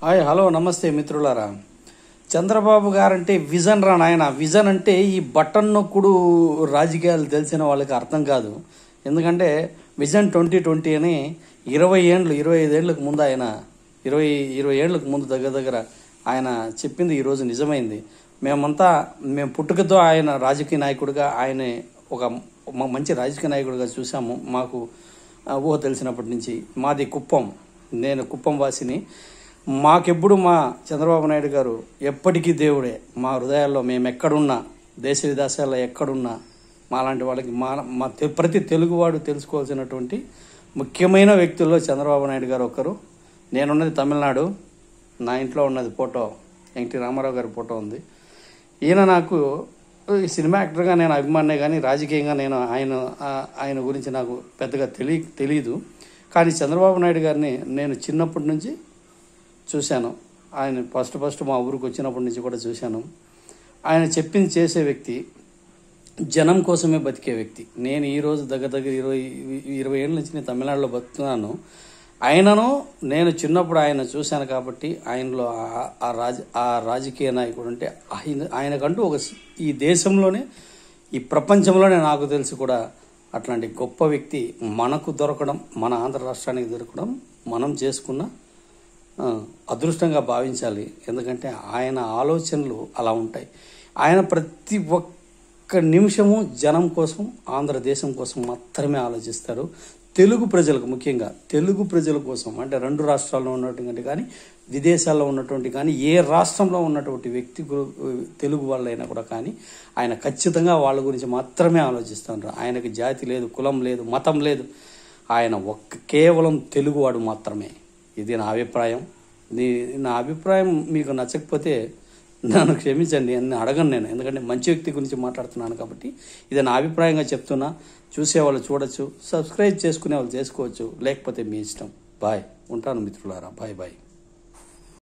Hi hello నమస్తే మిత్రులారా. Chandrababu guarantee vision రా నాయన. విజన్ అంటే ఈ బటన్ నొక్కుడు రాజకీయాలు తెలిసిన వాళ్ళకి అర్థం కాదు. ఎందుకంటే విజన్ 2020 అని 25 ఏళ్ళకు ముందు ఆయన 20 ఏళ్ళకు ముందు దగ్గర ఆయన చెప్పింది ఈరోజు నిజమైంది. మేము పుట్టుకతో ఆయన రాజకీయ నాయకుడిగా ఆయన ఒక మంచి రాజకీయ నాయకుడిగా చూసాము. మాకు ఊహ తెలిసినప్పటి నుంచి. మాది కుప్పం, నేను కుప్పం వాసిని. మాకెప్పుడు మా చంద్రబాబు నాయుడు గారు ఎప్పటికీ దేవుడే. మా హృదయాల్లో మేము ఎక్కడున్నా, దేశ విదేశాల్లో ఎక్కడున్నా మాలాంటి వాళ్ళకి ప్రతి తెలుగువాడు తెలుసుకోవాల్సినటువంటి ముఖ్యమైన వ్యక్తుల్లో చంద్రబాబు నాయుడు గారు ఒకరు. నేనున్నది తమిళనాడు. నా ఇంట్లో ఉన్నది ఫోటో ఎన్టీ రామారావు గారి ఫోటో ఉంది. ఈయన నాకు సినిమా యాక్టర్గా నేను అభిమానే, కానీ రాజకీయంగా నేను ఆయన గురించి నాకు పెద్దగా తెలీదు. కానీ చంద్రబాబు నాయుడు గారిని నేను చిన్నప్పటి నుంచి చూశాను. ఆయన ఫస్ట్ మా ఊరికి వచ్చినప్పటి నుంచి కూడా చూశాను. ఆయన చెప్పింది చేసే వ్యక్తి, జనం కోసమే బతికే వ్యక్తి. నేను ఈరోజు దగ్గర 20 ఏళ్ళ నుంచి నేను తమిళనాడులో బతుకుతున్నాను. నేను చిన్నప్పుడు ఆయన చూశాను కాబట్టి ఆయనలో ఆ రాజకీయ నాయకుడు అంటే ఆయనకంటూ ఈ దేశంలోనే, ఈ ప్రపంచంలోనే నాకు తెలిసి కూడా అట్లాంటి గొప్ప వ్యక్తి మనకు దొరకడం, మన ఆంధ్ర రాష్ట్రానికి దొరకడం మనం చేసుకున్న అదృష్టంగా భావించాలి. ఎందుకంటే ఆయన ఆలోచనలు అలా ఉంటాయి. ఆయన ప్రతి ఒక్క నిమిషము జనం కోసం, ఆంధ్రదేశం కోసం మాత్రమే ఆలోచిస్తారు. తెలుగు ప్రజలకు, ముఖ్యంగా తెలుగు ప్రజల కోసం, అంటే 2 రాష్ట్రాల్లో ఉన్నటువంటి కానీ విదేశాల్లో ఉన్నటువంటి కానీ ఏ రాష్ట్రంలో ఉన్నటువంటి వ్యక్తి తెలుగు వాళ్ళైనా కూడా కానీ ఆయన ఖచ్చితంగా వాళ్ళ గురించి మాత్రమే ఆలోచిస్తున్నారు. ఆయనకు జాతి లేదు, కులం లేదు, మతం లేదు. ఆయన కేవలం తెలుగువాడు మాత్రమే. ఇది నా అభిప్రాయం. నా అభిప్రాయం మీకు నచ్చకపోతే నన్ను క్షమించండి, అడగను నేను. ఎందుకంటే మంచి వ్యక్తి గురించి మాట్లాడుతున్నాను కాబట్టి ఇది నా అభిప్రాయంగా చెప్తున్నా. చూసేవాళ్ళు చూడొచ్చు, సబ్స్క్రైబ్ చేసుకునే వాళ్ళు చేసుకోవచ్చు, లేకపోతే మీ ఇష్టం. బాయ్. ఉంటాను మిత్రులారా. బాయ్.